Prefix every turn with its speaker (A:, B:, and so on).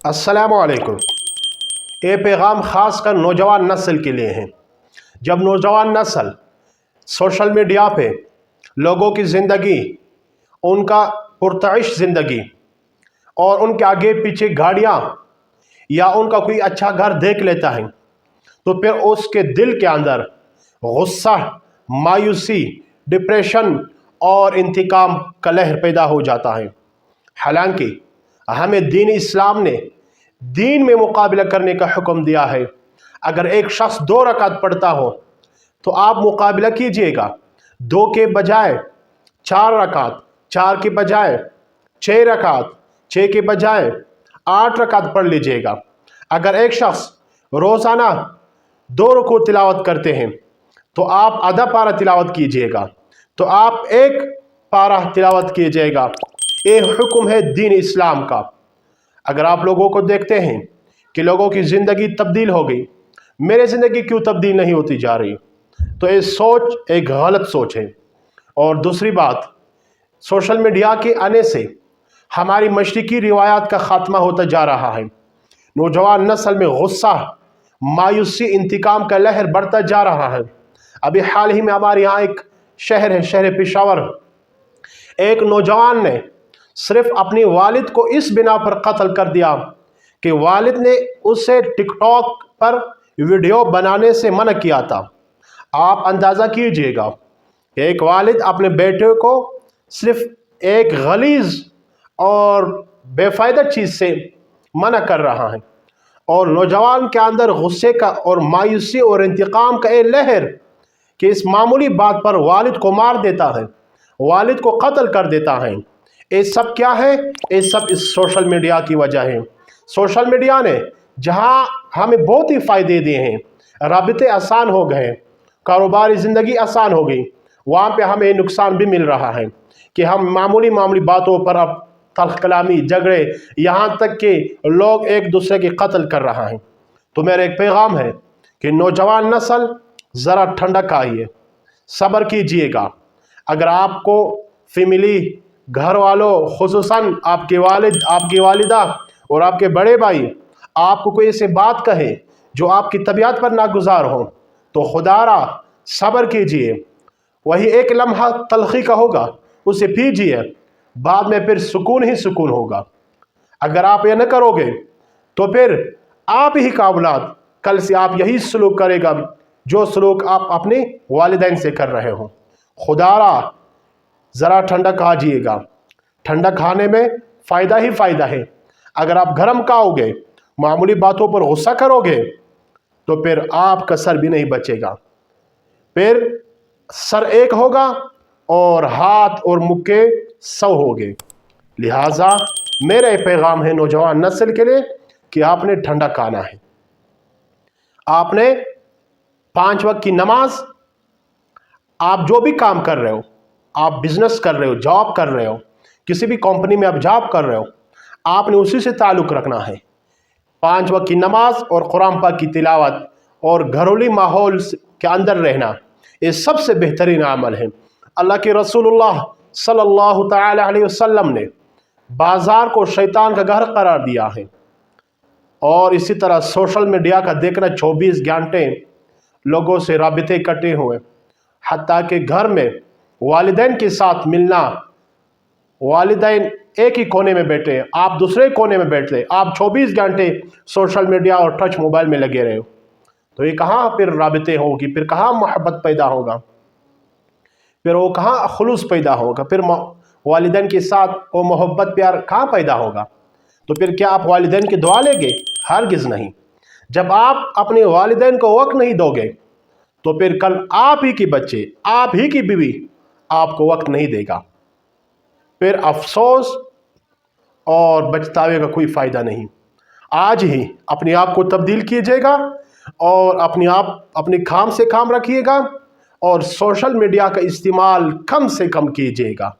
A: अस्सलामुअलैकुम। ये पैगाम ख़ास कर नौजवान नस्ल के लिए हैं। जब नौजवान नस्ल सोशल मीडिया पे लोगों की ज़िंदगी, उनका पुरतइश ज़िंदगी और उनके आगे पीछे गाड़ियाँ या उनका कोई अच्छा घर देख लेता है, तो फिर उसके दिल के अंदर गुस्सा, मायूसी, डिप्रेशन और इंतकाम का लहर पैदा हो जाता है। हालांकि हमें दीन इस्लाम ने दीन में मुकाबला करने का हुक्म दिया है। अगर एक शख्स 2 रकात पढ़ता हो तो आप मुकाबला कीजिएगा, 2 के बजाय 4 रकात, 4 के बजाय 6 रकात, 6 के बजाय 8 रकात पढ़ लीजिएगा। अगर एक शख्स रोज़ाना 2 रुकू तिलावत करते हैं तो आप आधा पारा तिलावत कीजिएगा, तो आप 1 पारा तिलावत कीजिएगा। ये हुक्म है दीन इस्लाम का। अगर आप लोगों को देखते हैं कि लोगों की ज़िंदगी तब्दील हो गई, मेरी ज़िंदगी क्यों तब्दील नहीं होती जा रही, तो ये सोच एक गलत सोच है। और दूसरी बात, सोशल मीडिया के आने से हमारी मशरिकी रिवायात का ख़ात्मा होता जा रहा है। नौजवान नस्ल में गुस्सा, मायूसी, इंतकाम का लहर बढ़ता जा रहा है। अभी हाल ही में हमारे यहाँ एक शहर है, शहर पेशावर, एक नौजवान ने सिर्फ अपनी वालिद को इस बिना पर कत्ल कर दिया कि वालिद ने उसे टिकटॉक पर वीडियो बनाने से मना किया था। आप अंदाज़ा कीजिएगा, एक वालिद अपने बेटे को सिर्फ एक गलीज़ और बेफ़ायदा चीज़ से मना कर रहा है, और नौजवान के अंदर गुस्से का और मायूसी और इंतकाम का एक लहर कि इस मामूली बात पर वालिद को मार देता है, वालिद को कत्ल कर देता है। ये सब क्या है? ये सब इस सोशल मीडिया की वजह है। सोशल मीडिया ने जहां हमें बहुत ही फ़ायदे दिए हैं, राबिते आसान हो गए, कारोबारी ज़िंदगी आसान हो गई, वहाँ पे हमें नुकसान भी मिल रहा है कि हम मामूली बातों पर अब तल्ख़ कलामी, झगड़े, यहाँ तक कि लोग एक दूसरे की कत्ल कर रहा है। तो मेरा एक पैगाम है कि नौजवान नस्ल ज़रा ठंडा खाइए, सब्र कीजिएगा। अगर आपको फैमिली, घर वालों, खुसूसन आपके वालिद, आपकी वालिदा और आपके बड़े भाई आपको कोई ऐसी बात कहे जो आपकी तबीयत पर नागुजार हो, तो खुदारा सब्र कीजिए। वही एक लम्हा तलखी का होगा, उसे पीजिए, बाद में फिर सुकून ही सुकून होगा। अगर आप ये न करोगे तो फिर आप ही का औलाद कल से आप यही सलूक करेगा जो सलूक आप अपने वालिदैन से कर रहे हो। खुदारा ज़रा ठंडा खाइएगा, ठंडा खाने में फ़ायदा ही फ़ायदा है। अगर आप गर्म खाओगे, मामूली बातों पर गुस्सा करोगे, तो फिर आपका सर भी नहीं बचेगा, फिर सर एक होगा और हाथ और मुक्के 100 होंगे। लिहाजा मेरा ये पैगाम है नौजवान नस्ल के लिए कि आपने ठंडा खाना है। आपने 5 वक्त की नमाज, आप जो भी काम कर रहे हो, आप बिजनेस कर रहे हो, जॉब कर रहे हो, किसी भी कंपनी में आप जॉब कर रहे हो, आपने उसी से ताल्लुक़ रखना है। 5 वक्त की नमाज और कुरान पाक की तिलावत और घरेलू माहौल के अंदर रहना, ये सबसे बेहतरीन अमल है। अल्लाह के रसूलुल्लाह सल्लल्लाहु तआला अलैहि वसल्लम ने बाज़ार को शैतान का घर करार दिया है। और इसी तरह सोशल मीडिया का देखना, 24 घंटे लोगों से राबिते कटे हुए, हत्ता कि घर में वालिदैन के साथ मिलना, वालिदैन एक ही कोने में बैठे, आप दूसरे कोने में बैठे, आप 24 घंटे सोशल मीडिया और टच मोबाइल में लगे रहे हो, तो ये कहाँ फिर राबिते होगी, फिर कहाँ मोहब्बत पैदा होगा, फिर वो कहाँ खुलूस पैदा होगा, फिर वालिदैन के साथ वो मोहब्बत प्यार कहाँ पैदा होगा। तो फिर क्या आप वालिदैन की दुआ लेंगे? हरगिज़ नहीं। जब आप अपने वालिदैन को वक्त नहीं दोगे तो फिर कल आप ही के बच्चे, आप ही की बीवी आपको वक्त नहीं देगा, फिर अफसोस और बचतावे का कोई फ़ायदा नहीं। आज ही अपने आप को तब्दील कीजिएगा और अपने काम से काम रखिएगा और सोशल मीडिया का इस्तेमाल कम से कम कीजिएगा।